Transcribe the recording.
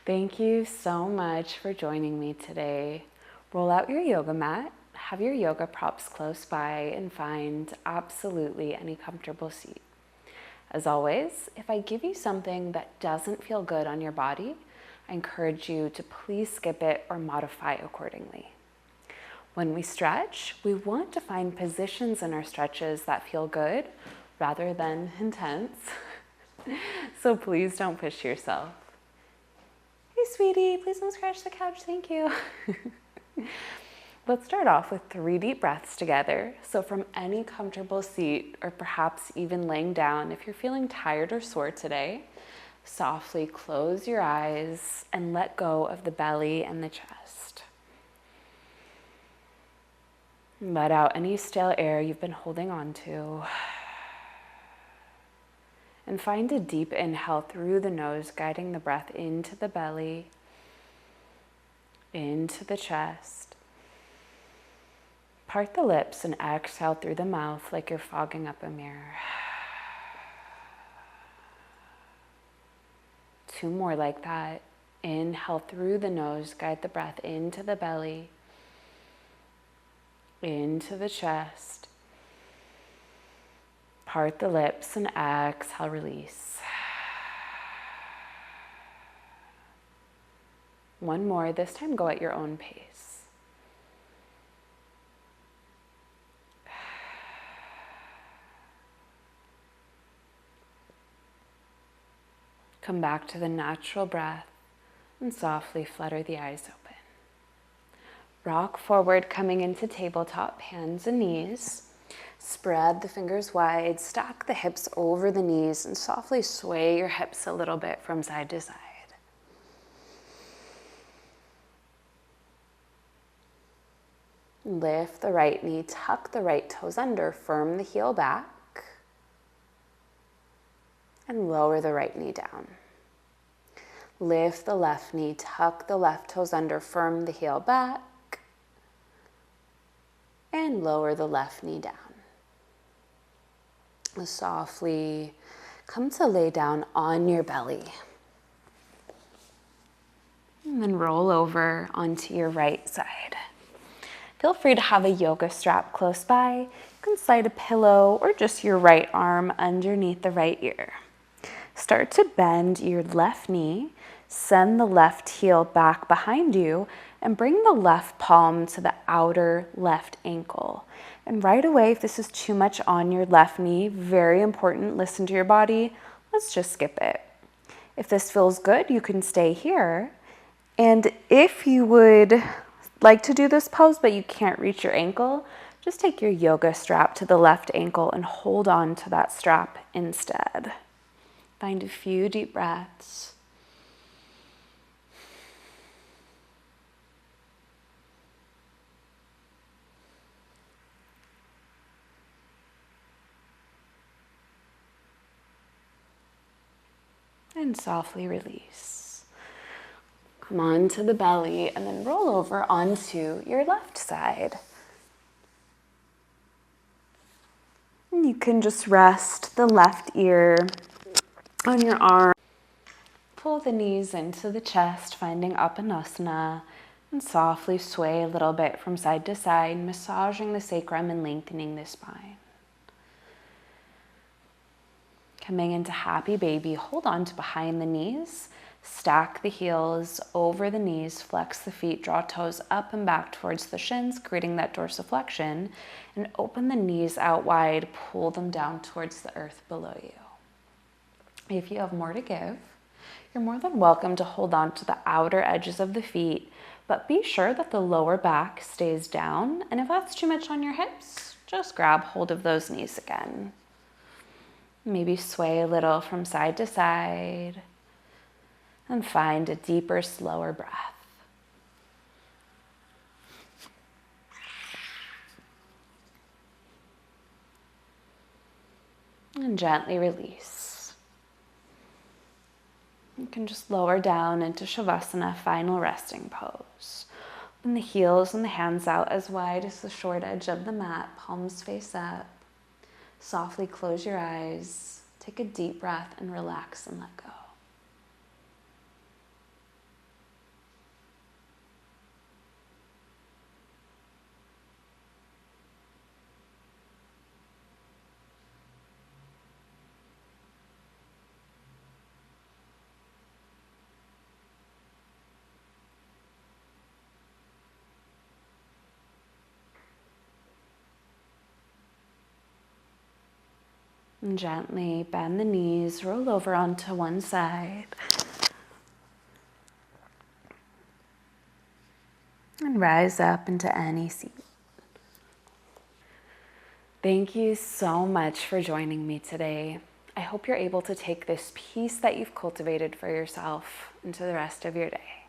Thank you so much for joining me today. Roll out your yoga mat, have your yoga props close by, and find absolutely any comfortable seat. As always, if I give you something that doesn't feel good on your body, I encourage you to please skip it or modify accordingly. When we stretch, we want to find positions in our stretches that feel good rather than intense. So please don't push yourself. Hey, sweetie, please don't scratch the couch. Thank you. Let's start off with 3 deep breaths together. So from any comfortable seat, or perhaps even laying down if you're feeling tired or sore today, softly close your eyes and let go of the belly and the chest. Let out any stale air you've been holding on to. And find a deep inhale through the nose, guiding the breath into the belly, into the chest. Part the lips and exhale through the mouth like you're fogging up a mirror. 2 more like that. Inhale through the nose, guide the breath into the belly, into the chest. Part the lips and exhale, release. 1 more, this time go at your own pace. Come back to the natural breath and softly flutter the eyes open. Rock forward, coming into tabletop, hands and knees. Spread the fingers wide, stack the hips over the knees, and softly sway your hips a little bit from side to side. Lift the right knee, tuck the right toes under, firm the heel back, and lower the right knee down. Lift the left knee, tuck the left toes under, firm the heel back, and lower the left knee down. Softly come to lay down on your belly. And then roll over onto your right side. Feel free to have a yoga strap close by. You can slide a pillow or just your right arm underneath the right ear. Start to bend your left knee, send the left heel back behind you, and bring the left palm to the outer left ankle. And right away, if this is too much on your left knee, very important, listen to your body, let's just skip it. If this feels good, you can stay here. And if you would like to do this pose, but you can't reach your ankle, just take your yoga strap to the left ankle and hold on to that strap instead. Find a few deep breaths. And softly release. Come on to the belly and then roll over onto your left side. And you can just rest the left ear on your arm. Pull the knees into the chest, finding Uttanasana, and softly sway a little bit from side to side, massaging the sacrum and lengthening the spine. Coming into happy baby, hold on to behind the knees, stack the heels over the knees, flex the feet, draw toes up and back towards the shins, creating that dorsiflexion, and open the knees out wide, pull them down towards the earth below you. If you have more to give, you're more than welcome to hold on to the outer edges of the feet, but be sure that the lower back stays down, and if that's too much on your hips, just grab hold of those knees again. Maybe sway a little from side to side and find a deeper, slower breath. And gently release. You can just lower down into Shavasana, final resting pose. Open the heels and the hands out as wide as the short edge of the mat, palms face up. Softly close your eyes, take a deep breath, and relax and let go. And gently bend the knees, roll over onto one side. And rise up into any seat. Thank you so much for joining me today. I hope you're able to take this peace that you've cultivated for yourself into the rest of your day.